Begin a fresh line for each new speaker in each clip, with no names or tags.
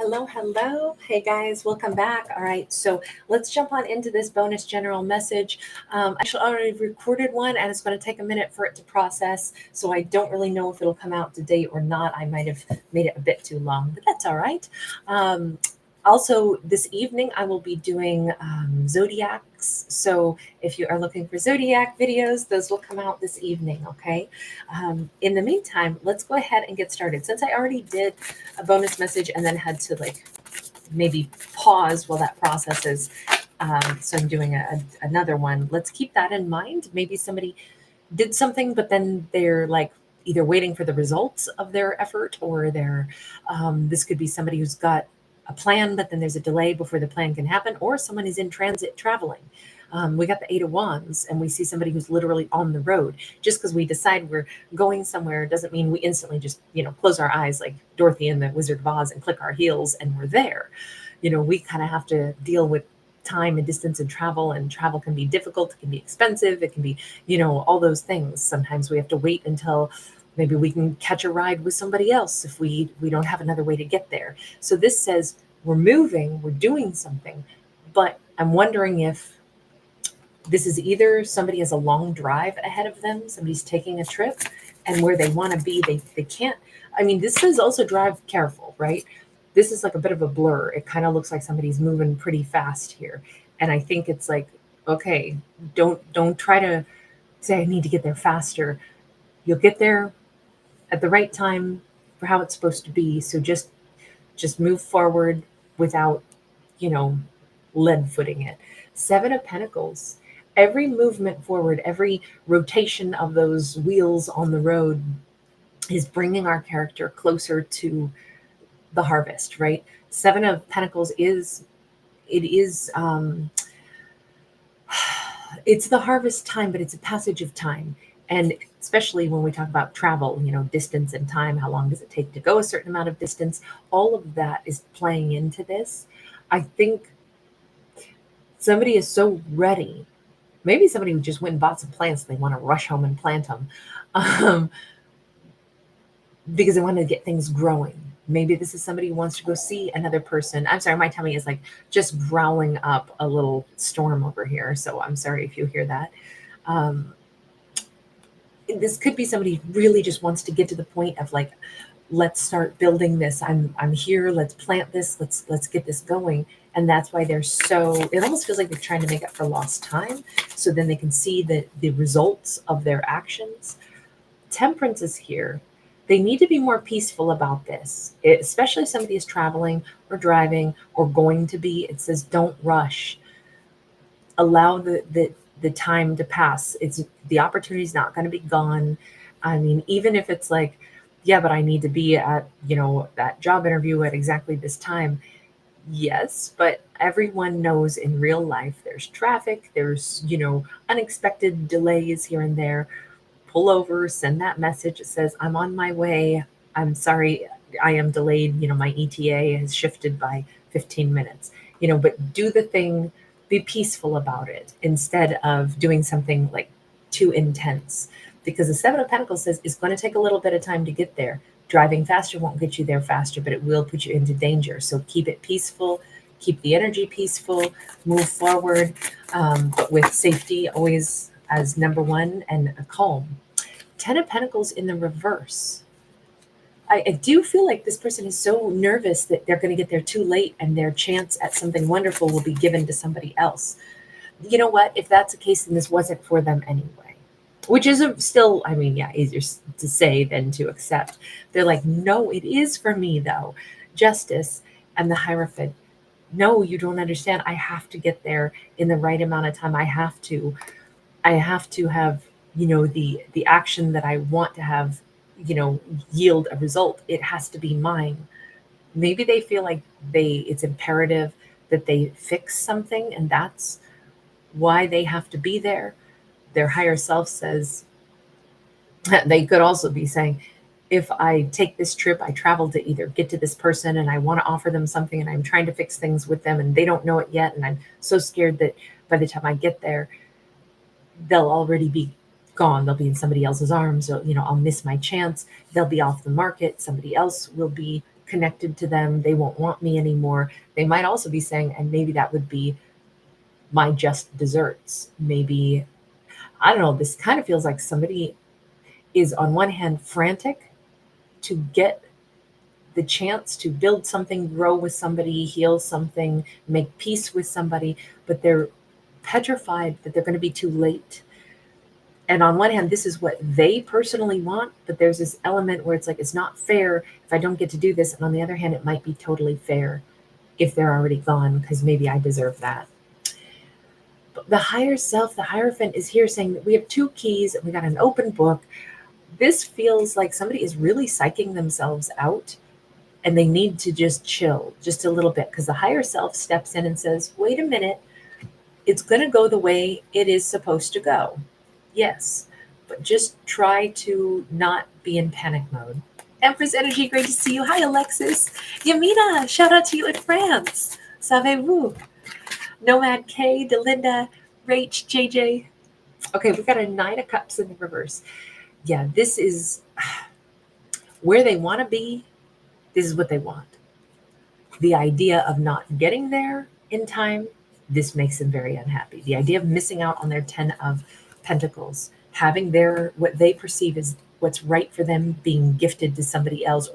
Hello. Hey guys, welcome back. All right, so let's jump on into this bonus general message. I actually already recorded one and it's going to take a minute for it to process. So I don't really know if it'll come out today or not. I might have made it a bit too long, but that's all right. Also, this evening I will be doing zodiacs. So if you are looking for zodiac videos, those will come out this evening, okay? In the meantime, let's go ahead and get started. Since I already did a bonus message and then had to maybe pause while that processes, so I'm doing another one. Let's keep that in mind. Maybe somebody did something, but then they're either waiting for the results of their effort or this could be somebody who's got a plan, but then there's a delay before the plan can happen, or someone is in transit traveling. We got the Eight of Wands, and we see somebody who's literally on the road. Just because we decide we're going somewhere doesn't mean we instantly just, close our eyes like Dorothy in the Wizard of Oz and click our heels and we're there. We kind of have to deal with time and distance and travel can be difficult. It can be expensive. It can be, all those things. Sometimes we have to wait until maybe we can catch a ride with somebody else if we don't have another way to get there. So this says we're moving, we're doing something, but I'm wondering if this is either somebody has a long drive ahead of them, somebody's taking a trip, and where they want to be, they can't. I mean, this says also drive careful, right? This is like a bit of a blur. It kind of looks like somebody's moving pretty fast here. And I think it's like, okay, don't try to say I need to get there faster. You'll get there at the right time for how it's supposed to be. So just move forward without, lead footing it. Seven of Pentacles. Every movement forward, every rotation of those wheels on the road is bringing our character closer to the harvest, right? Seven of Pentacles it's the harvest time, but it's a passage of time. And especially when we talk about travel, distance and time, how long does it take to go a certain amount of distance? All of that is playing into this. I think somebody is so ready. Maybe somebody who just went and bought some plants, they want to rush home and plant them because they want to get things growing. Maybe this is somebody who wants to go see another person. I'm sorry, my tummy is just growling up a little storm over here. So I'm sorry if you hear that. This could be somebody who really just wants to get to the point of let's start building this. I'm here. Let's plant this. Let's get this going. And that's why it almost feels like they're trying to make up for lost time. So then they can see the results of their actions. Temperance is here. They need to be more peaceful about this, especially if somebody is traveling or driving or going to be. It says, don't rush. Allow the time to pass. The opportunity is not going to be gone. I mean, even if it's yeah, but I need to be at, that job interview at exactly this time. Yes, but everyone knows in real life there's traffic, there's, unexpected delays here and there. Pull over, send that message. It says, I'm on my way. I'm sorry, I am delayed. My ETA has shifted by 15 minutes, but do the thing, be peaceful about it instead of doing something too intense. Because the Seven of Pentacles says it's going to take a little bit of time to get there. Driving faster won't get you there faster, but it will put you into danger. So keep it peaceful, keep the energy peaceful, move forward, but with safety always as number one and a calm. Ten of Pentacles in the reverse. I do feel like this person is so nervous that they're going to get there too late and their chance at something wonderful will be given to somebody else. You know what? If that's the case, then this wasn't for them anyway. Which is still, easier to say than to accept. They're like, no, it is for me though. Justice and the Hierophant. No, you don't understand. I have to get there in the right amount of time. I have to have, the action that I want to have, yield a result. It has to be mine. Maybe they feel like it's imperative that they fix something, and that's why they have to be there. Their higher self says, they could also be saying, if I take this trip, I travel to either get to this person and I want to offer them something and I'm trying to fix things with them and they don't know it yet. And I'm so scared that by the time I get there, they'll already be gone. They'll be in somebody else's arms. Or, I'll miss my chance. They'll be off the market. Somebody else will be connected to them. They won't want me anymore. They might also be saying, and maybe that would be my just desserts. Maybe, I don't know, this kind of feels like somebody is on one hand frantic to get the chance to build something, grow with somebody, heal something, make peace with somebody, but they're petrified that they're going to be too late. And on one hand, this is what they personally want, but there's this element where it's like, it's not fair if I don't get to do this. And on the other hand, it might be totally fair if they're already gone, because maybe I deserve that. But the higher self, the Hierophant, is here saying that we have two keys and we got an open book. This feels like somebody is really psyching themselves out and they need to just chill just a little bit, because the higher self steps in and says, wait a minute, it's going to go the way it is supposed to go. Yes, but just try to not be in panic mode. Empress Energy, great to see you. Hi, Alexis. Yamina, shout out to you in France. Savez-vous? Nomad K, Delinda, Rach, JJ. Okay, we got a 9 of Cups in the reverse. Yeah, this is where they want to be. This is what they want. The idea of not getting there in time, this makes them very unhappy. The idea of missing out on their 10 of Pentacles, having their, what they perceive as what's right for them being gifted to somebody else,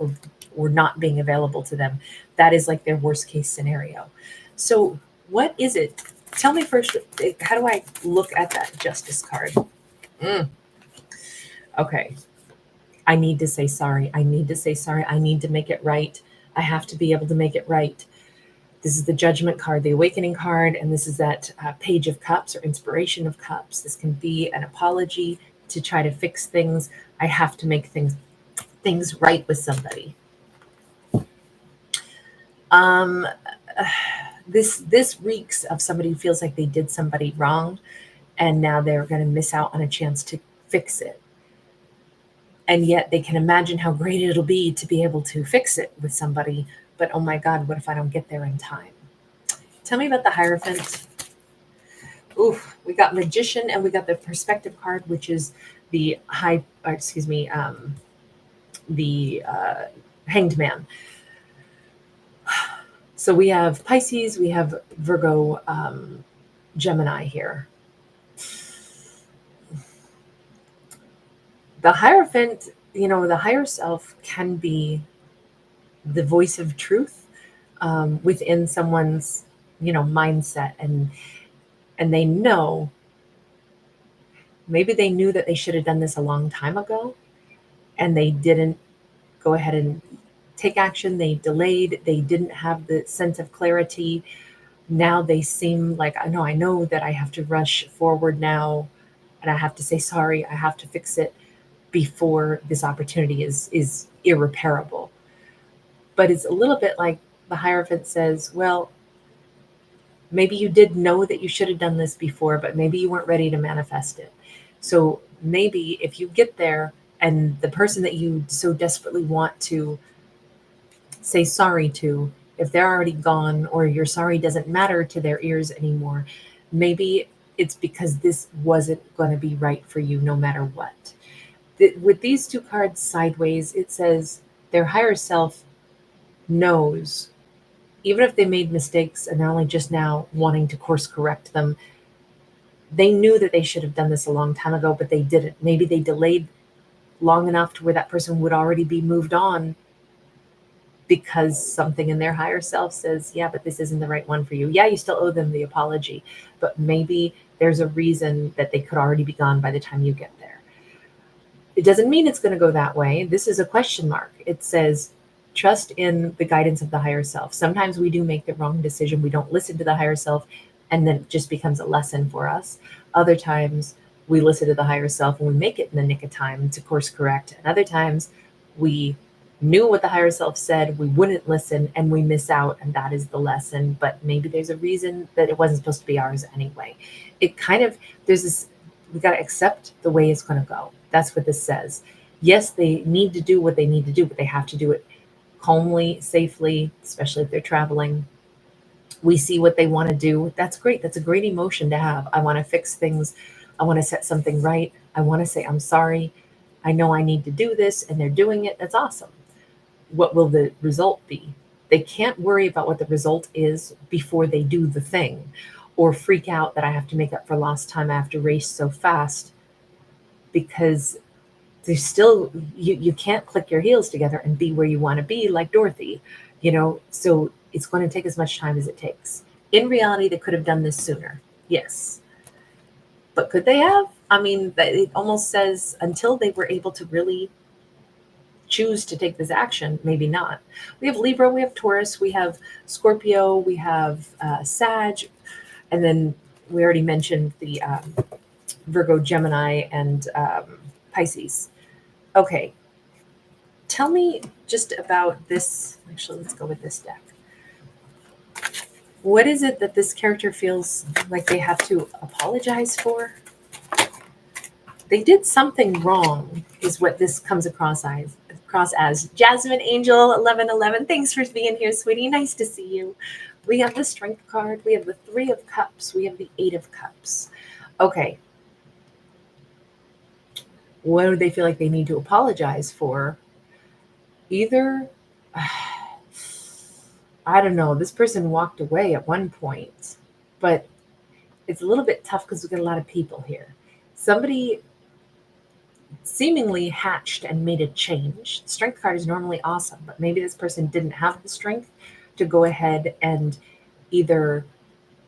or not being available to them, that is like their worst case scenario. So what is it? Tell me first, how do I look at that Justice card? Okay. I need to say sorry. I need to say sorry. I need to make it right. I have to be able to make it right. This is the Judgment card, the Awakening card, and this is that Page of Cups or Inspiration of Cups. This can be an apology to try to fix things. I have to make things right with somebody. This reeks of somebody who feels like they did somebody wrong, and now they're going to miss out on a chance to fix it. And yet they can imagine how great it'll be to be able to fix it with somebody. But oh my God, what if I don't get there in time? Tell me about the Hierophant. Oof, we got Magician and we got the Perspective card, which is the Hanged Man. So we have Pisces, we have Virgo, Gemini here. The Hierophant, the higher self can be the voice of truth within someone's, mindset. And they know, maybe they knew that they should have done this a long time ago, and they didn't go ahead and take action. They delayed. They didn't have the sense of clarity. Now they seem like, I know that I have to rush forward now, and I have to say sorry. I have to fix it before this opportunity is irreparable. But it's a little bit like the Hierophant says, well, maybe you did know that you should have done this before, but maybe you weren't ready to manifest it. So maybe if you get there and the person that you so desperately want to say sorry to, if they're already gone, or your sorry doesn't matter to their ears anymore, maybe it's because this wasn't going to be right for you no matter what. With these two cards sideways, it says their higher self knows, even if they made mistakes and they're only just now wanting to course correct them, they knew that they should have done this a long time ago, but they didn't. Maybe they delayed long enough to where that person would already be moved on, because something in their higher self says, yeah, but this isn't the right one for you. Yeah, you still owe them the apology, but maybe there's a reason that they could already be gone by the time you get there. It doesn't mean it's going to go that way. This is a question mark. It says, trust in the guidance of the higher self. Sometimes we do make the wrong decision. We don't listen to the higher self, and then it just becomes a lesson for us. Other times we listen to the higher self and we make it in the nick of time to course correct. And other times we knew what the higher self said, we wouldn't listen, and we miss out, and that is the lesson. But maybe there's a reason that it wasn't supposed to be ours anyway. It kind of, there's this, we got to accept the way it's going to go. That's what this says. Yes, they need to do what they need to do, but they have to do it calmly, safely, especially if they're traveling. We see what they want to do. That's great. That's a great emotion to have. I want to fix things. I want to set something right. I want to say, I'm sorry. I know I need to do this, and they're doing it. That's awesome. what will the result be? They can't worry about what the result is before they do the thing, or freak out that I have to make up for lost time. I have to race so fast, because there's still, you can't click your heels together and be where you want to be like Dorothy, so it's going to take as much time as it takes. In reality, they could have done this sooner, yes, but could they have? I mean, it almost says until they were able to really choose to take this action, maybe not. We have Libra, we have Taurus, we have Scorpio, we have Sag, and then we already mentioned the Virgo, Gemini, and Pisces. Okay, tell me just about this. Actually, let's go with this deck. What is it that this character feels like they have to apologize for? They did something wrong, is what this comes across as. Jasmine Angel 1111, thanks for being here, sweetie. Nice to see you. We have the Strength card. We have the Three of Cups. We have the Eight of Cups. Okay. What do they feel like they need to apologize for? Either, I don't know, this person walked away at one point, but it's a little bit tough because we've got a lot of people here. Somebody seemingly hatched and made a change. The Strength card is normally awesome, but maybe this person didn't have the strength to go ahead and either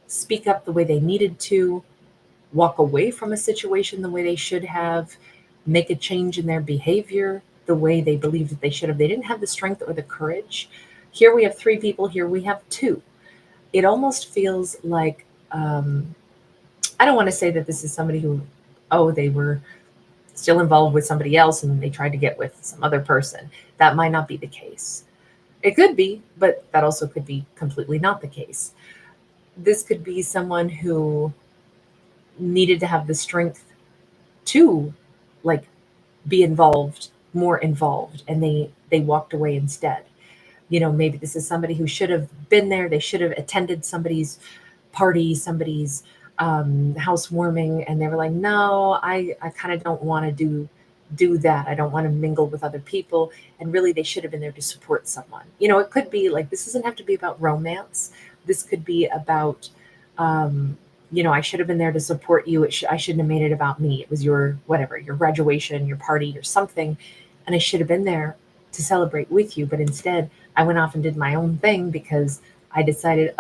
speak up the way they needed to, walk away from a situation the way they should have, make a change in their behavior the way they believed that they should have. They didn't have the strength or the courage. Here we have three people, here we have two. It almost feels like, I don't want to say that this is somebody who, they were still involved with somebody else and they tried to get with some other person. That might not be the case. It could be, but that also could be completely not the case. This could be someone who needed to have the strength to be involved, more involved, and they walked away instead. Maybe this is somebody who should have been there. They should have attended somebody's party, somebody's housewarming, and they were like, no, I kind of don't want to do that. I don't want to mingle with other people. And really, they should have been there to support someone. It could be like, this doesn't have to be about romance. This could be about, I should have been there to support you. I shouldn't have made it about me. It was your graduation, your party, or something. And I should have been there to celebrate with you. But instead, I went off and did my own thing because I decided,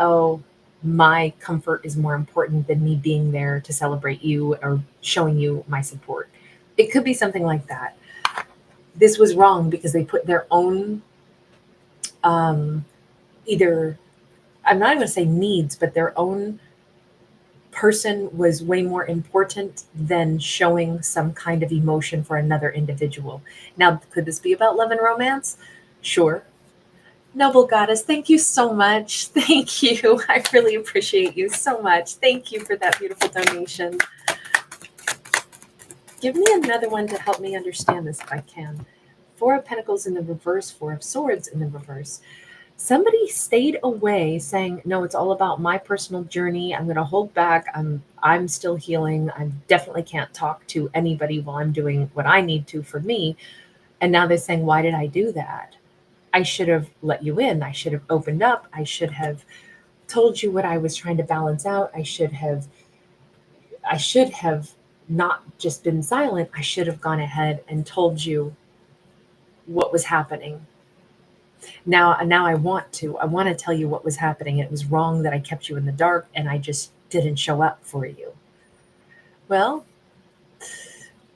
my comfort is more important than me being there to celebrate you or showing you my support. It could be something like that. This was wrong because they put their own, either, I'm not even going to say needs, but their own person was way more important than showing some kind of emotion for another individual. Now, could this be about love and romance? Sure. Noble Goddess, thank you so much. Thank you. I really appreciate you so much. Thank you for that beautiful donation. Give me another one to help me understand this if I can. Four of Pentacles in the reverse, Four of Swords in the reverse. Somebody stayed away saying, no, it's all about my personal journey. I'm going to hold back. I'm still healing. I definitely can't talk to anybody while I'm doing what I need to for me. And now they're saying, why did I do that? I should have let you in. I should have opened up. I should have told you what I was trying to balance out. I should have not just been silent. I should have gone ahead and told you what was happening. Now I want to tell you what was happening. It was wrong that I kept you in the dark and I just didn't show up for you. Well,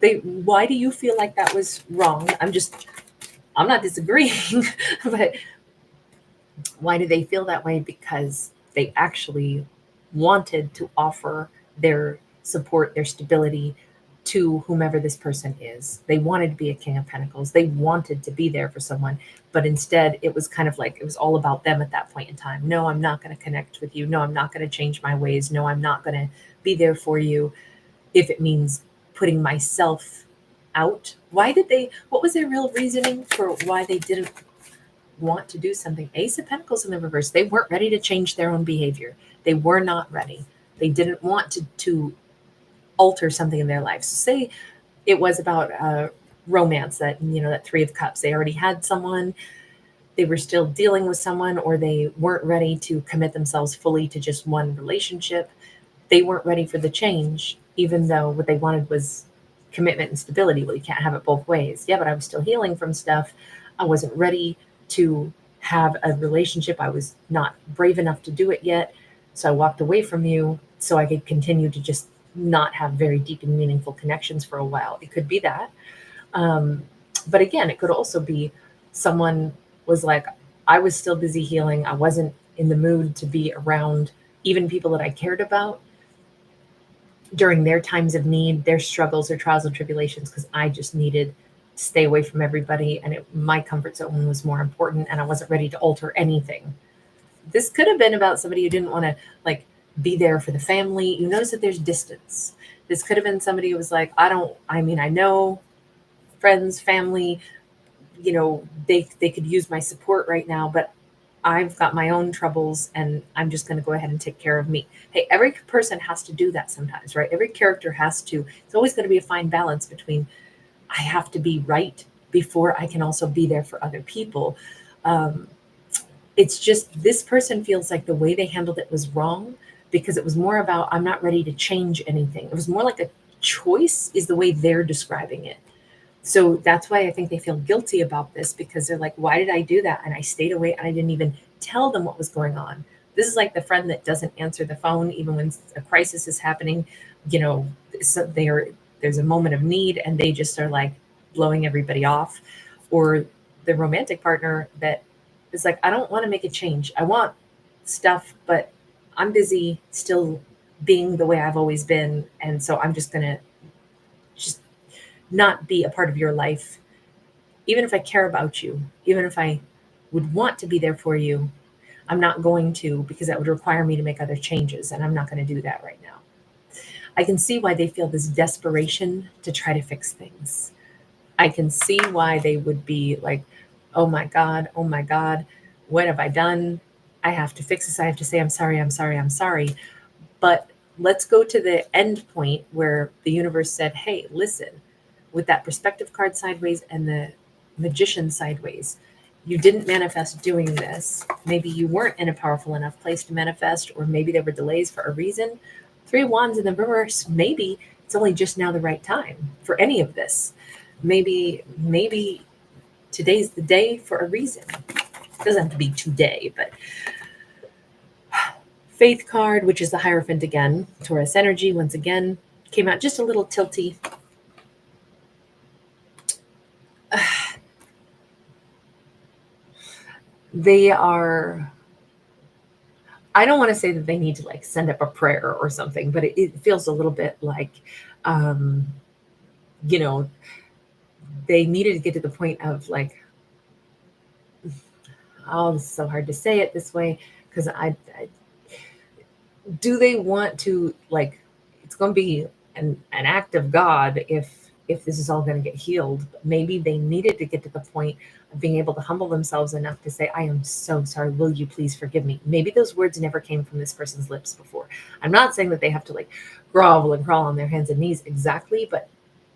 why do you feel like that was wrong? I'm not disagreeing, but why do they feel that way? Because they actually wanted to offer their support, their stability to whomever this person is. They wanted to be a King of Pentacles. They wanted to be there for someone, but instead it was kind of like, it was all about them at that point in time. No, I'm not going to connect with you. No, I'm not going to change my ways. No, I'm not going to be there for you if it means putting myself out. What was their real reasoning for why they didn't want to do something? Ace of Pentacles in the reverse. They weren't ready to change their own behavior. They were not ready. They didn't want to alter something in their lives. Say it was about romance, that Three of Cups. They already had someone. they were still dealing with someone, or they weren't ready to commit themselves fully to just one relationship. They weren't ready for the change, even though what they wanted was commitment and stability. Well, you can't have it both ways. Yeah, but I was still healing from stuff. I wasn't ready to have a relationship. I was not brave enough to do it yet. So I walked away from you so I could continue to just not have very deep and meaningful connections for a while. It could be that. Um, but again, it could also be someone was like, I was still busy healing. I wasn't in the mood to be around even people that I cared about during their times of need, their struggles, their trials and tribulations, because I just needed to stay away from everybody. And my comfort zone was more important, and I wasn't ready to alter anything. This could have been about somebody who didn't want to like be there for the family. You notice that there's distance. This could have been somebody who was like, I know friends, family, they could use my support right now, but I've got my own troubles and I'm just going to go ahead and take care of me. Hey, every person has to do that sometimes, right? Every character has to. It's always going to be a fine balance between I have to be right before I can also be there for other people. Um, it's just this person feels like the way they handled it was wrong because it was more about I'm not ready to change anything. It was more like a choice is the way they're describing it. So that's why I think they feel guilty about this, because they're like, why did I do that? And I stayed away and I didn't even tell them what was going on. This is like the friend that doesn't answer the phone even when a crisis is happening. So there's a moment of need and they just are like blowing everybody off. Or the romantic partner that is like, I don't want to make a change. I want stuff, but I'm busy still being the way I've always been. And so I'm just going to just not be a part of your life. Even if I care about you, even if I would want to be there for you, I'm not going to, because that would require me to make other changes. And I'm not going to do that right now. I can see why they feel this desperation to try to fix things. I can see why they would be like, oh my God, what have I done? I have to fix this. I have to say, I'm sorry, I'm sorry, I'm sorry. But let's go to the end point where the universe said, hey, listen, with that perspective card sideways and the magician sideways, you didn't manifest doing this. Maybe you weren't in a powerful enough place to manifest, or maybe there were delays for a reason. Three of Wands in the reverse, maybe it's only just now the right time for any of this. Maybe today's the day for a reason. It doesn't have to be today, but Faith card, which is the Hierophant again, Taurus energy, once again, came out just a little tilty. They are, I don't want to say that they need to like send up a prayer or something, but it feels a little bit like, um, you know, they needed to get to the point of like, oh, this is so hard to say it this way, because I do they want to like, it's going to be an act of God if this is all going to get healed. But maybe they needed to get to the point of being able to humble themselves enough to say, I am so sorry, will you please forgive me? Maybe those words never came from this person's lips before. I'm not saying that they have to like grovel and crawl on their hands and knees exactly, but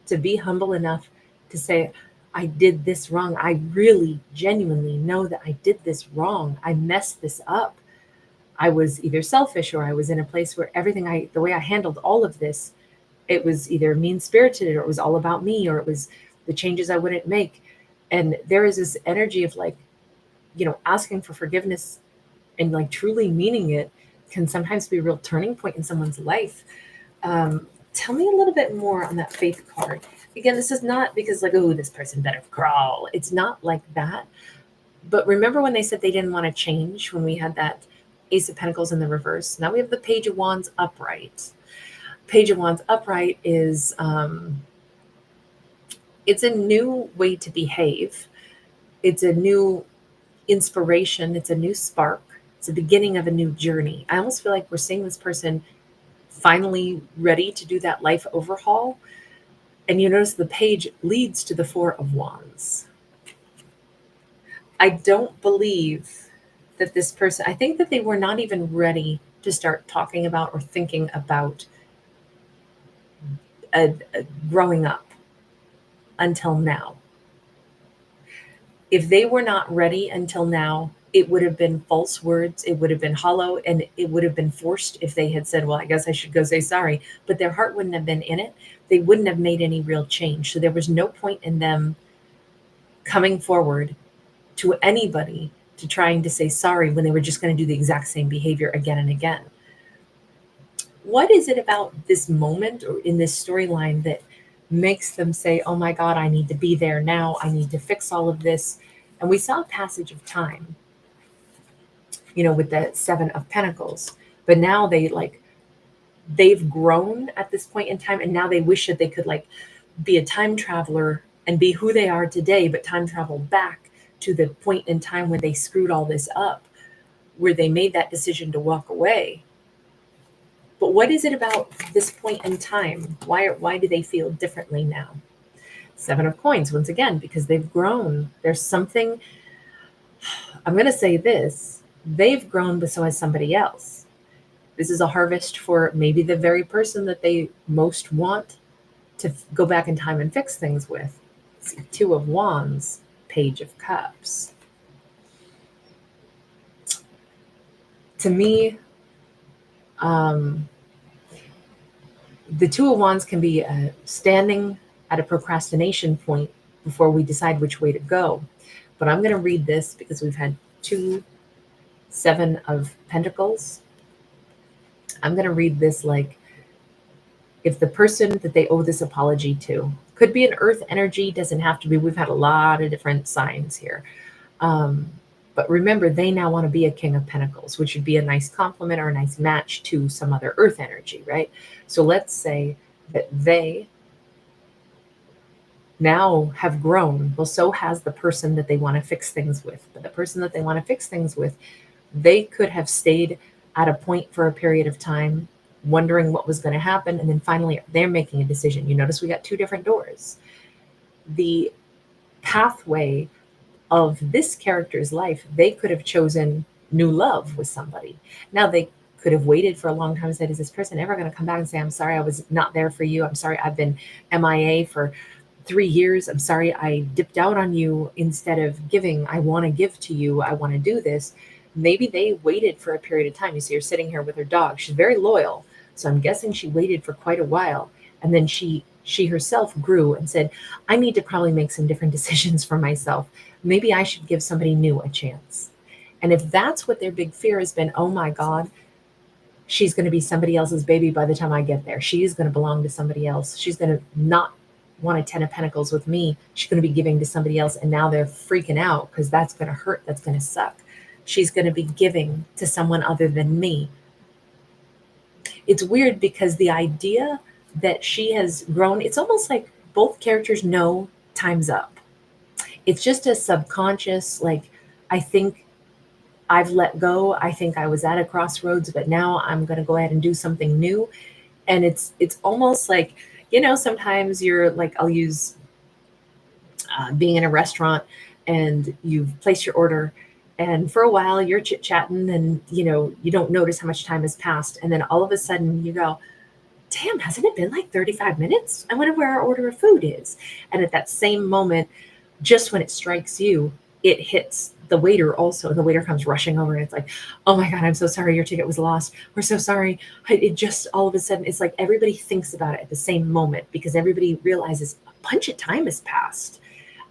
to be humble enough to say, I did this wrong. I really genuinely know that I did this wrong. I messed this up. I was either selfish, or I was in a place where the way I handled all of this, it was either mean spirited, or it was all about me, or it was the changes I wouldn't make. And there is this energy of like, asking for forgiveness and like truly meaning it can sometimes be a real turning point in someone's life. Tell me a little bit more on that Faith card. Again, this is not because like, oh, this person better crawl. It's not like that. But remember when they said they didn't want to change, when we had that Ace of Pentacles in the reverse? Now we have the Page of Wands upright. Page of Wands upright is, it's a new way to behave. It's a new inspiration. It's a new spark. It's the beginning of a new journey. I almost feel like we're seeing this person finally ready to do that life overhaul. And you notice the page leads to the Four of Wands. I don't believe that this person, I think that they were not even ready to start talking about or thinking about growing up until now. If they were not ready until now, it would have been false words. It would have been hollow, and it would have been forced if they had said, well, I guess I should go say sorry. But their heart wouldn't have been in it. They wouldn't have made any real change. So there was no point in them coming forward to anybody to trying to say sorry when they were just going to do the exact same behavior again and again. What is it about this moment or in this storyline that makes them say, oh my God, I need to be there now. I need to fix all of this. And we saw a passage of time, with the Seven of Pentacles. But now they've grown at this point in time. And now they wish that they could be a time traveler and be who they are today, but time travel back to the point in time when they screwed all this up, where they made that decision to walk away. But what is it about this point in time? Why do they feel differently now? Seven of Coins, once again, because they've grown. There's something, I'm going to say this, they've grown, but so has somebody else. This is a harvest for maybe the very person that they most want to go back in time and fix things with. See, Two of Wands, Page of Cups. To me, the Two of Wands can be standing at a procrastination point before we decide which way to go. But I'm going to read this because we've had two Seven of Pentacles. I'm going to read this like if the person that they owe this apology to could be an earth energy, doesn't have to be. We've had a lot of different signs here. But remember, they now want to be a King of Pentacles, which would be a nice compliment or a nice match to some other earth energy, right? So let's say that they now have grown. Well, so has the person that they want to fix things with. But the person that they want to fix things with, they could have stayed at a point for a period of time, wondering what was going to happen. And then finally, they're making a decision. You notice we got two different doors. The pathway of this character's life, they could have chosen new love with somebody. Now they could have waited for a long time and said, is this person ever going to come back and say, I'm sorry, I was not there for you. I'm sorry, I've been MIA for 3 years. I'm sorry, I dipped out on you instead of giving. I want to give to you. I want to do this. Maybe they waited for a period of time. You see her sitting here with her dog. She's very loyal. So I'm guessing she waited for quite a while. And then she herself grew and said, I need to probably make some different decisions for myself. Maybe I should give somebody new a chance. And if that's what their big fear has been, oh my God, she's going to be somebody else's baby by the time I get there. She's going to belong to somebody else. She's going to not want a 10 of Pentacles with me. She's going to be giving to somebody else. And now they're freaking out because that's going to hurt. That's going to suck. She's going to be giving to someone other than me. It's weird because the idea that she has grown, it's almost like both characters know time's up. It's just a subconscious, I think I've let go. I think I was at a crossroads, but now I'm going to go ahead and do something new. And it's almost like, sometimes you're like, I'll use being in a restaurant and you've placed your order. And for a while you're chit-chatting and, you don't notice how much time has passed. And then all of a sudden you go, damn, hasn't it been like 35 minutes? I wonder where our order of food is. And at that same moment, just when it strikes you, it hits the waiter also. And the waiter comes rushing over and it's like, oh my God, I'm so sorry your ticket was lost. We're so sorry. It just all of a sudden, it's like everybody thinks about it at the same moment because everybody realizes a bunch of time has passed.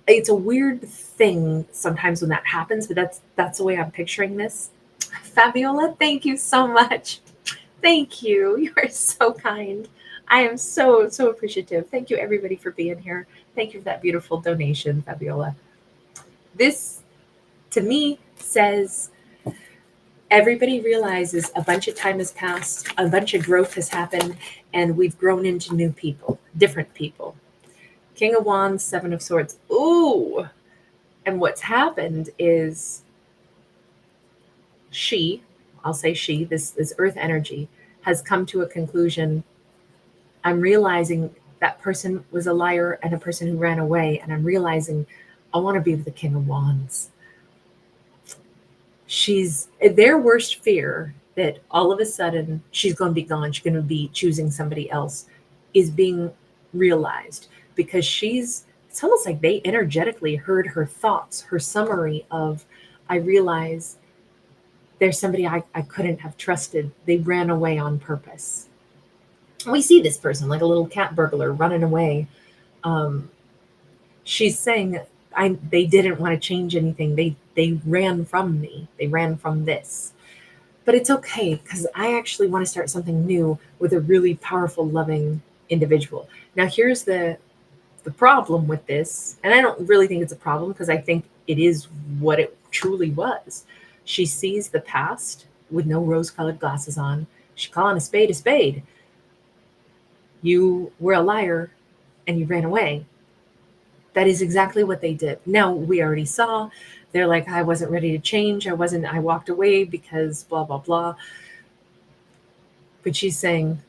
It's a weird thing sometimes when that happens, but that's the way I'm picturing this. Fabiola, thank you so much. Thank you. You are so kind. I am so, so appreciative. Thank you, everybody, for being here. Thank you for that beautiful donation, Fabiola. This, to me, says everybody realizes a bunch of time has passed, a bunch of growth has happened, and we've grown into new people, different people. King of Wands, Seven of Swords. Ooh. And what's happened is I'll say she, this earth energy, has come to a conclusion. I'm realizing that person was a liar and a person who ran away. And I'm realizing I want to be with the King of Wands. Their worst fear that all of a sudden she's going to be gone, she's going to be choosing somebody else, is being realized because she's it's almost like they energetically heard her thoughts, her summary of, I realize there's somebody I couldn't have trusted. They ran away on purpose. And we see this person like a little cat burglar running away. Um, she's saying, they didn't want to change anything. They ran from me. They ran from this. But it's okay because I actually want to start something new with a really powerful, loving individual. Now, here's the problem with this, and I don't really think it's a problem because I think it is what it truly was. She sees the past with no rose-colored glasses on. She's calling a spade a spade. You were a liar and you ran away. That is exactly what they did. Now, we already saw, they're like, I wasn't ready to change. I walked away because blah, blah, blah. But she's saying,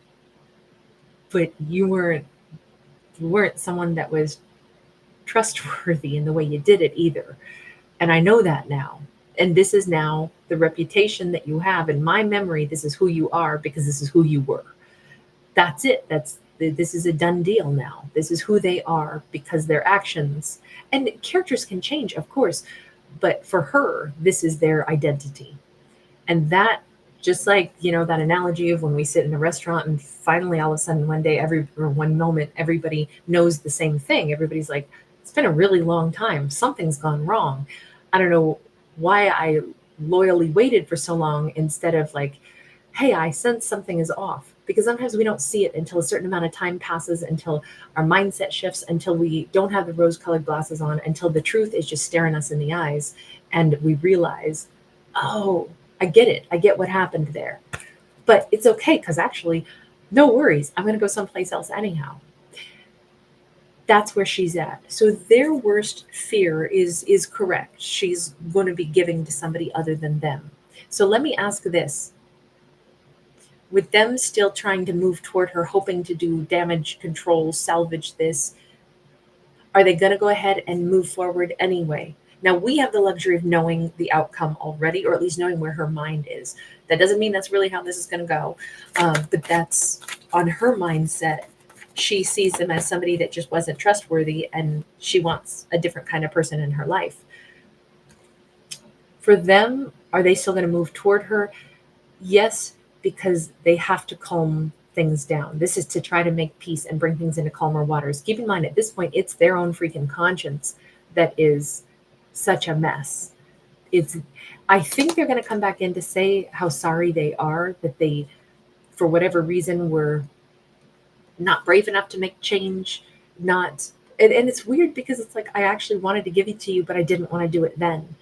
but you weren't someone that was trustworthy in the way you did it either. And I know that now. And this is now the reputation that you have. In my memory, this is who you are because this is who you were. That's it. This is a done deal now. This is who they are because their actions, and characters can change, of course, but for her, this is their identity. And that, just like, that analogy of when we sit in a restaurant and finally all of a sudden one day, one moment, everybody knows the same thing. Everybody's like, it's been a really long time. Something's gone wrong. I don't know why I loyally waited for so long instead of like, hey, I sense something is off. Because sometimes we don't see it until a certain amount of time passes, until our mindset shifts, until we don't have the rose-colored glasses on, until the truth is just staring us in the eyes, and we realize, oh, I get it. I get what happened there. But it's okay because actually, no worries. I'm going to go someplace else anyhow. That's where she's at. So their worst fear is correct. She's going to be giving to somebody other than them. So let me ask this. With them still trying to move toward her, hoping to do damage control, salvage this, are they going to go ahead and move forward anyway? Now, we have the luxury of knowing the outcome already, or at least knowing where her mind is. That doesn't mean that's really how this is going to go, but that's on her mindset. She sees them as somebody that just wasn't trustworthy, and she wants a different kind of person in her life. For them, are they still going to move toward her? Yes, because they have to calm things down. This is to try to make peace and bring things into calmer waters. Keep in mind, at this point, it's their own freaking conscience that is such a mess. I think they're going to come back in to say how sorry they are that they, for whatever reason, were not brave enough to make change. And it's weird because it's like, I actually wanted to give it to you, but I didn't want to do it then.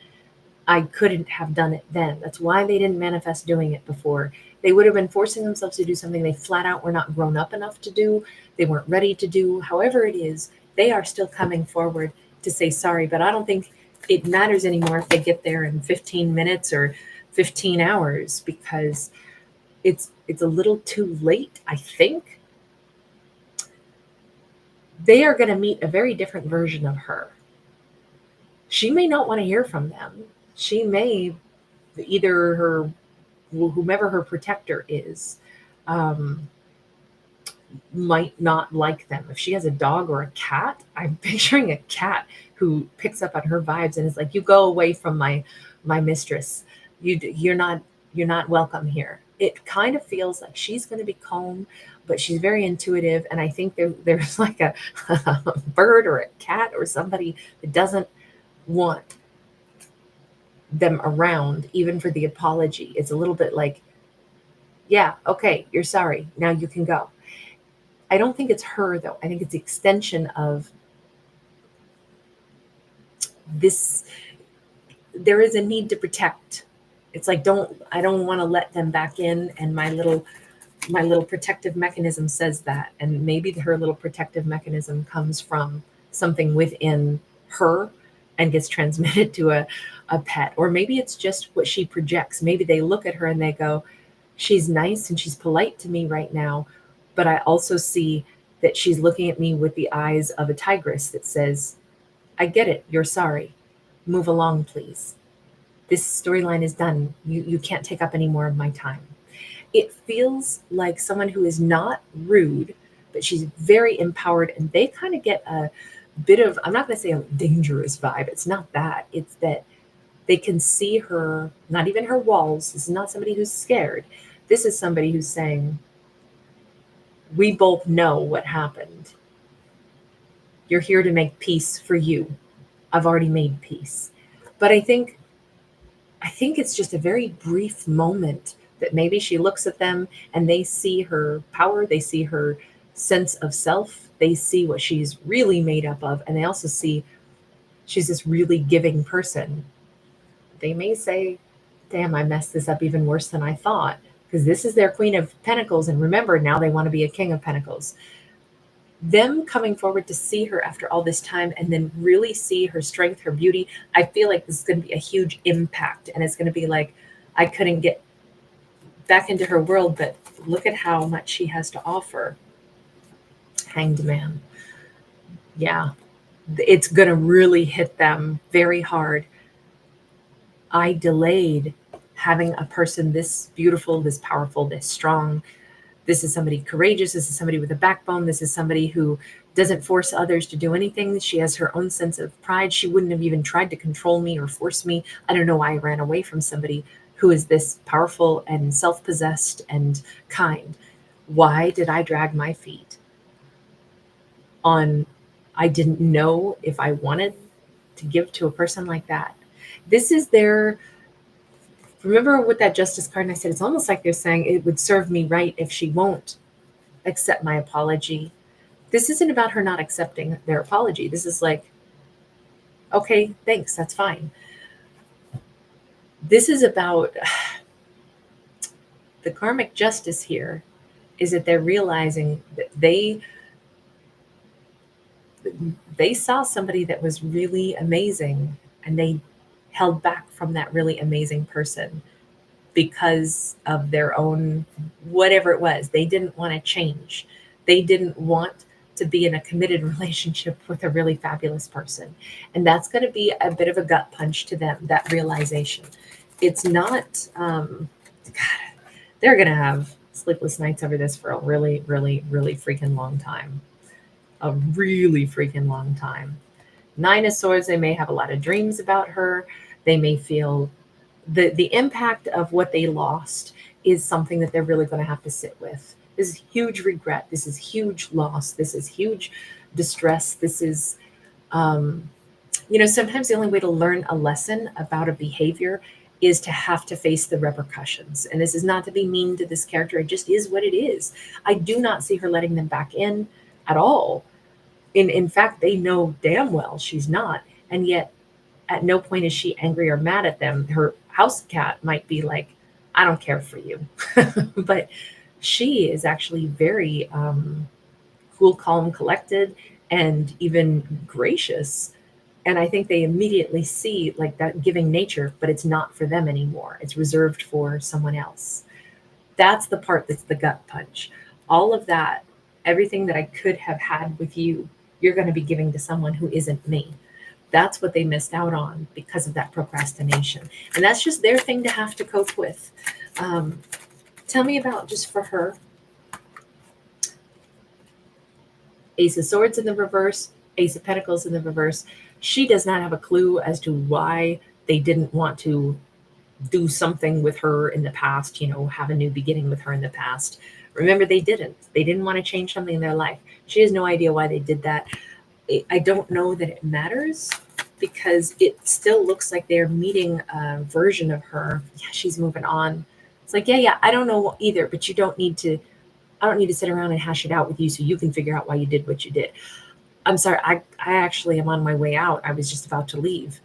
I couldn't have done it then. That's why they didn't manifest doing it before. They would have been forcing themselves to do something they flat out were not grown up enough to do. They weren't ready to do. However it is, they are still coming forward to say sorry. But I don't think it matters anymore if they get there in 15 minutes or 15 hours because it's a little too late, I think. They are going to meet a very different version of her. She may not want to hear from them. She may, either whomever her protector is, might not like them. If she has a dog or a cat, I'm picturing a cat who picks up on her vibes and is like, you go away from my mistress. You're not welcome here. It kind of feels like she's going to be calm, but she's very intuitive. And I think there's like a bird or a cat or somebody that doesn't want them around, even for the apology. It's a little bit like, yeah, okay, you're sorry. Now you can go. I don't think it's her, though. I think it's the extension of this. There is a need to protect. It's like, I don't want to let them back in. And my little protective mechanism says that. And maybe her little protective mechanism comes from something within her and gets transmitted to a pet. Or maybe it's just what she projects. Maybe they look at her and they go, she's nice and she's polite to me right now. But I also see that she's looking at me with the eyes of a tigress that says, I get it. You're sorry. Move along, please. This storyline is done. You can't take up any more of my time. It feels like someone who is not rude, but she's very empowered, and they kind of get a bit of, I'm not going to say a dangerous vibe. It's not that. It's that they can see her, not even her walls. This is not somebody who's scared. This is somebody who's saying, we both know what happened. You're here to make peace for you. I've already made peace. But I think it's just a very brief moment that maybe she looks at them and they see her power, they see her sense of self, they see what she's really made up of, and they also see she's this really giving person. They may say, damn, I messed this up even worse than I thought, because this is their Queen of Pentacles. And remember, now they want to be a King of Pentacles. Them coming forward to see her after all this time and then really see her strength, her beauty, I feel like this is going to be a huge impact. And it's going to be like, I couldn't get back into her world, but look at how much she has to offer. Hanged Man. Yeah, it's going to really hit them very hard. I delayed having a person this beautiful, this powerful, this strong. This is somebody courageous. This is somebody with a backbone. This is somebody who doesn't force others to do anything. She has her own sense of pride. She wouldn't have even tried to control me or force me. I don't know why I ran away from somebody who is this powerful and self-possessed and kind. Why did I drag my feet on? I didn't know if I wanted to give to a person like that. This is their, remember with that Justice card, and I said, it's almost like they're saying it would serve me right if she won't accept my apology. This isn't about her not accepting their apology. This is like, okay, thanks, that's fine. This is about the karmic justice here is that they're realizing that they saw somebody that was really amazing and they held back from that really amazing person because of their own, whatever it was. They didn't want to change. They didn't want to be in a committed relationship with a really fabulous person. And that's going to be a bit of a gut punch to them, that realization. It's not, God, they're going to have sleepless nights over this for a really, really, really freaking long time. A really freaking long time. Nine of Swords, they may have a lot of dreams about her. They may feel the impact of what they lost is something that they're really going to have to sit with. This is huge regret. This is huge loss. This is huge distress. This is, sometimes the only way to learn a lesson about a behavior is to have to face the repercussions. And this is not to be mean to this character. It just is what it is. I do not see her letting them back in at all. In fact, they know damn well she's not. And yet at no point is she angry or mad at them. Her house cat might be like, I don't care for you. But she is actually very cool, calm, collected, and even gracious. And I think they immediately see like that giving nature, but it's not for them anymore. It's reserved for someone else. That's the part that's the gut punch. All of that, everything that I could have had with you, you're going to be giving to someone who isn't me. That's what they missed out on because of that procrastination. And that's just their thing to have to cope with. Tell me about, just for her, Ace of Swords in the reverse, Ace of Pentacles in the reverse. She does not have a clue as to why they didn't want to do something with her in the past, have a new beginning with her in the past. Remember, they didn't. They didn't want to change something in their life. She has no idea why they did that. I don't know that it matters because it still looks like they're meeting a version of her. Yeah, she's moving on. It's like, yeah, I don't know either, but I don't need to sit around and hash it out with you so you can figure out why you did what you did. I'm sorry, I actually am on my way out. I was just about to leave.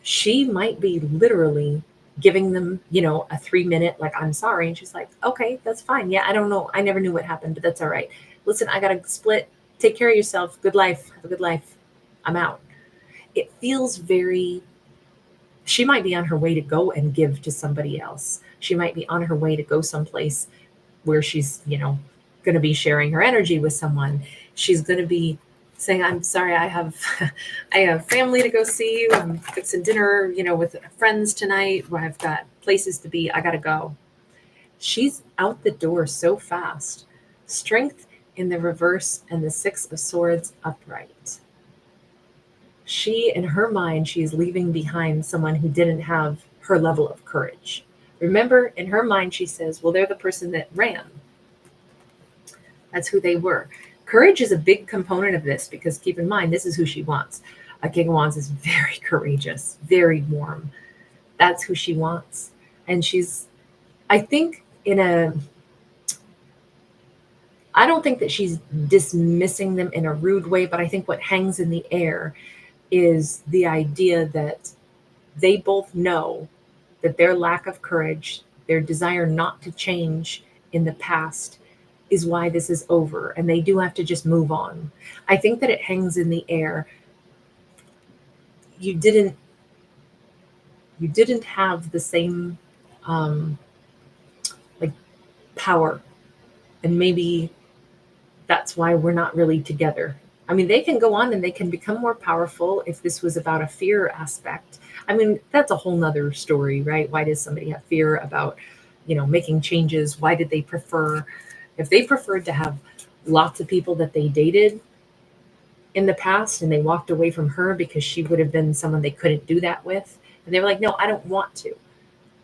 She might be literally giving them, a 3-minute, like, I'm sorry. And she's like, okay, that's fine. Yeah, I don't know. I never knew what happened, but that's all right. Listen, I got to split. Take care of yourself. Good life. Have a good life. I'm out. It feels very, she might be on her way to go and give to somebody else. She might be on her way to go someplace where she's, going to be sharing her energy with someone. She's going to be saying, I'm sorry, I have family to go see. I'm fixing dinner, with friends tonight where I've got places to be. I got to go. She's out the door so fast. Strength in the reverse and the Six of Swords upright. She, in her mind, she's leaving behind someone who didn't have her level of courage. Remember, in her mind, she says, well, they're the person that ran. That's who they were. Courage is a big component of this because keep in mind, this is who she wants. A King of Wands is very courageous, very warm. That's who she wants. And she's, I think, I don't think that she's dismissing them in a rude way, but I think what hangs in the air is the idea that they both know that their lack of courage, their desire not to change in the past is why this is over, and they do have to just move on. I think that it hangs in the air. You didn't have the same like power, and maybe that's why we're not really together. I mean, they can go on and they can become more powerful if this was about a fear aspect. I mean, that's a whole nother story, right? Why does somebody have fear about, making changes? Why did they prefer, if they preferred to have lots of people that they dated in the past and they walked away from her because she would have been someone they couldn't do that with, and they were like, no, I don't want to.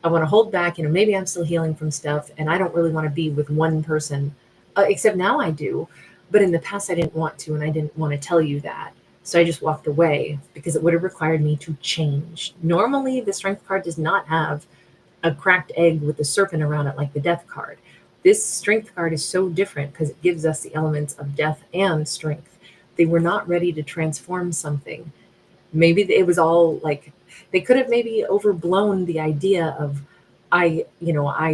I want to hold back. Maybe I'm still healing from stuff and I don't really want to be with one person, except now I do. But in the past, I didn't want to, and I didn't want to tell you that. So I just walked away because it would have required me to change. Normally, the Strength card does not have a cracked egg with a serpent around it like the Death card. This Strength card is so different because it gives us the elements of death and strength. They were not ready to transform something. Maybe it was all like, they could have maybe overblown the idea of, I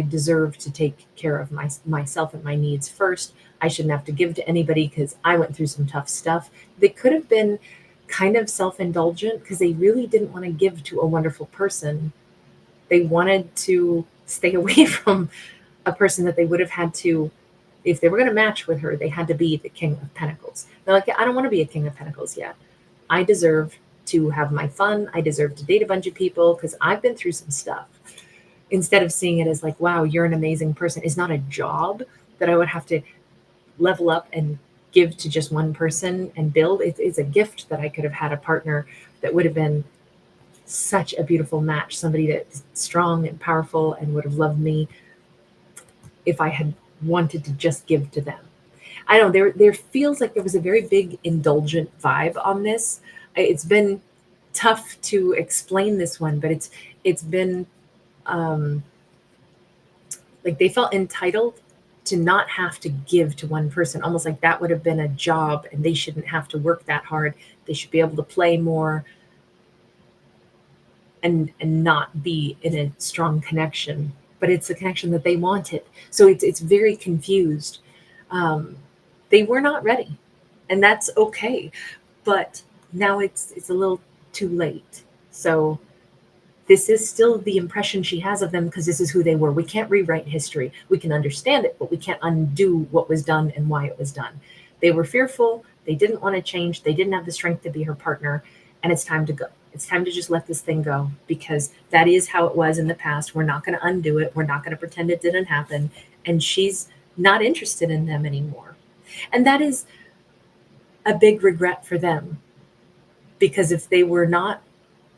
deserve to take care of myself and my needs first. I shouldn't have to give to anybody because I went through some tough stuff. They could have been kind of self-indulgent because they really didn't want to give to a wonderful person. They wanted to stay away from a person that they would have had to, if they were going to match with her, they had to be the King of Pentacles. They're like, I don't want to be a King of Pentacles yet. I deserve to have my fun. I deserve to date a bunch of people because I've been through some stuff. Instead of seeing it as like, wow, you're an amazing person. It's not a job that I would have to level up and give to just one person and build. It's a gift that I could have had a partner that would have been such a beautiful match, somebody that's strong and powerful and would have loved me if I had wanted to just give to them. I don't know, there feels like there was a very big indulgent vibe on this. It's been tough to explain this one, but it's been like they felt entitled to not have to give to one person, almost like that would have been a job and they shouldn't have to work that hard. They should be able to play more and not be in a strong connection, but it's a connection that they wanted. So it's very confused. They were not ready, and that's okay. But now it's a little too late. So this is still the impression she has of them because this is who they were. We can't rewrite history. We can understand it, but we can't undo what was done and why it was done. They were fearful. They didn't want to change. They didn't have the strength to be her partner. And it's time to go. It's time to just let this thing go because that is how it was in the past. We're not going to undo it. We're not going to pretend it didn't happen. And she's not interested in them anymore. And that is a big regret for them because if they were not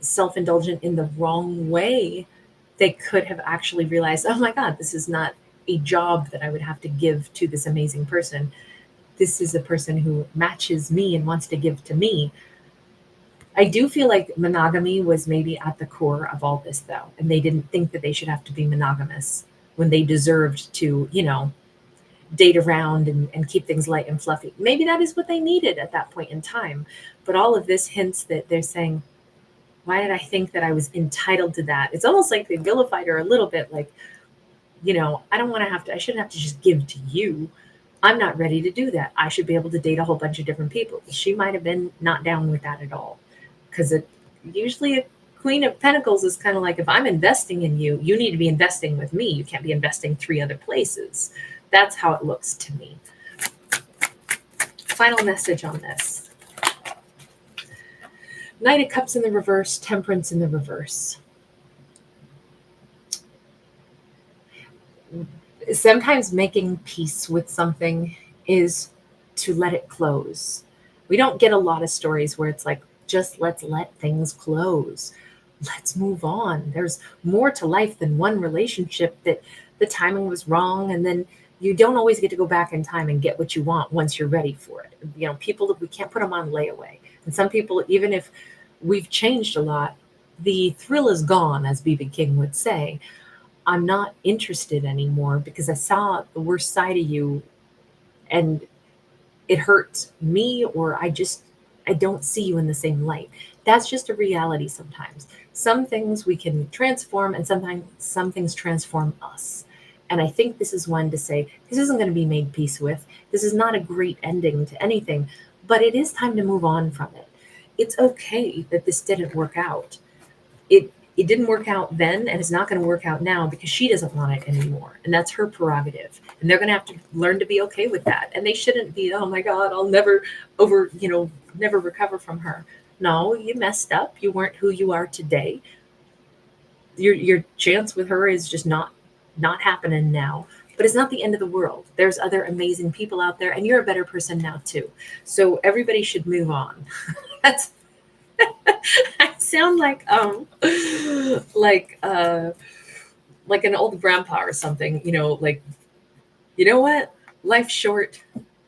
self-indulgent in the wrong way, they could have actually realized, oh my God, this is not a job that I would have to give to this amazing person. This is a person who matches me and wants to give to me. I do feel like monogamy was maybe at the core of all this though. And they didn't think that they should have to be monogamous when they deserved to, date around and keep things light and fluffy. Maybe that is what they needed at that point in time. But all of this hints that they're saying, why did I think that I was entitled to that? It's almost like they vilified her a little bit, like, I don't want to have to, I shouldn't have to just give to you. I'm not ready to do that. I should be able to date a whole bunch of different people. She might have been not down with that at all. Because usually a Queen of Pentacles is kind of like, if I'm investing in you, you need to be investing with me. You can't be investing 3 other places. That's how it looks to me. Final message on this. Knight of Cups in the reverse, Temperance in the reverse. Sometimes making peace with something is to let it close. We don't get a lot of stories where it's like, just let's let things close. Let's move on. There's more to life than one relationship that the timing was wrong. And then you don't always get to go back in time and get what you want once you're ready for it. You know, people, we can't put them on layaway. And some people, even if we've changed a lot, the thrill is gone, as BB King would say. I'm not interested anymore because I saw the worst side of you and it hurts me, or I don't see you in the same light. That's just a reality sometimes. Some things we can transform, and sometimes some things transform us. And I think this is one to say this isn't going to be made peace with. This is not a great ending to anything, but it is time to move on from it. It's okay that this didn't work out. It didn't work out then, and it's not going to work out now because she doesn't want it anymore, and that's her prerogative. And they're going to have to learn to be okay with that. And they shouldn't be, oh my God, I'll never never recover from her. No, you messed up. You weren't who you are today. Your chance with her is just not happening now. But it's not the end of the world. There's other amazing people out there, and you're a better person now too. So everybody should move on. That's I sound like an old grandpa or something, like, you know what? Life's short.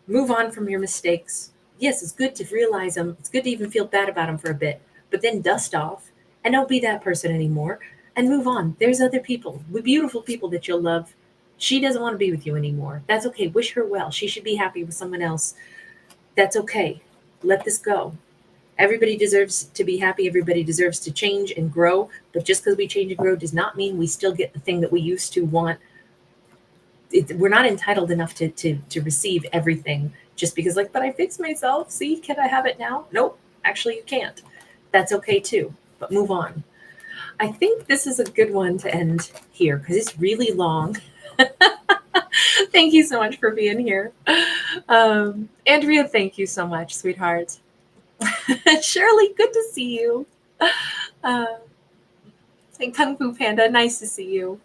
Move on from your mistakes. Yes, it's good to realize them. It's good to even feel bad about them for a bit, but then dust off and don't be that person anymore and move on. There's other people, with beautiful people that you'll love. She doesn't want to be with you anymore. That's okay. Wish her well. She should be happy with someone else. That's okay. Let this go. Everybody deserves to be happy. Everybody deserves to change and grow. But just because we change and grow does not mean we still get the thing that we used to want. We're not entitled enough to receive everything just because, like, but I fixed myself. See, can I have it now? Nope. Actually, you can't. That's okay too. But move on. I think this is a good one to end here because it's really long. Thank you so much for being here. Andrea, thank you so much, sweetheart. Shirley, good to see you. Uh, and Kung Fu Panda, nice to see you.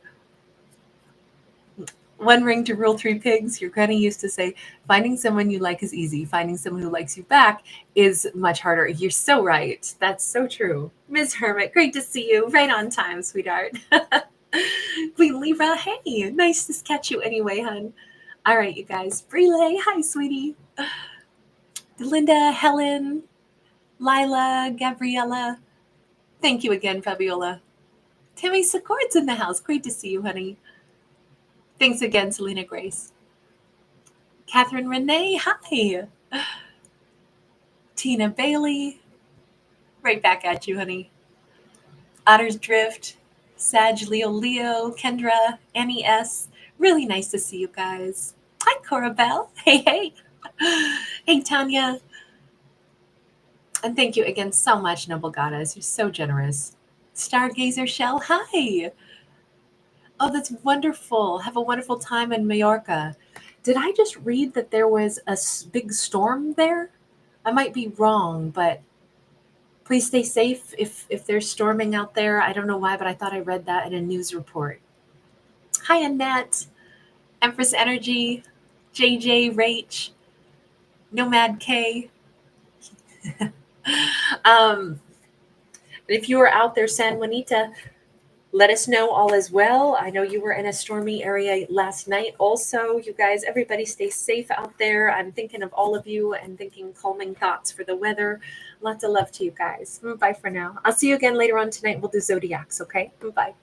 One ring to rule three pigs. Your granny used to say, finding someone you like is easy. Finding someone who likes you back is much harder. You're so right. That's so true. Ms. Hermit, great to see you. Right on time, sweetheart. Queen Libra, hey, nice to catch you anyway, hun. All right, you guys. Brele, hi, sweetie. Linda, Helen, Lila, Gabriella. Thank you again, Fabiola. Timmy Secord's in the house. Great to see you, honey. Thanks again, Selena Grace. Catherine Renee, hi. Tina Bailey. Right back at you, honey. Otter's Drift, Sag Leo, Kendra, Annie S. Really nice to see you guys. Hi, Cora Bell. Hey. Hey, Tanya. And thank you again so much, Noble Goddess. You're so generous. Stargazer Shell, hi. Oh, that's wonderful. Have a wonderful time in Mallorca. Did I just read that there was a big storm there? I might be wrong, but please stay safe if there's storming out there. I don't know why, but I thought I read that in a news report. Hi, Annette. Empress Energy. JJ Rach. Nomad K. If you were out there, San Juanita, let us know all is well. I know you were in a stormy area last night. Also, you guys, everybody stay safe out there. I'm thinking of all of you and thinking calming thoughts for the weather. Lots of love to you guys. Bye for now. I'll see you again later on tonight. We'll do zodiacs, okay? Bye.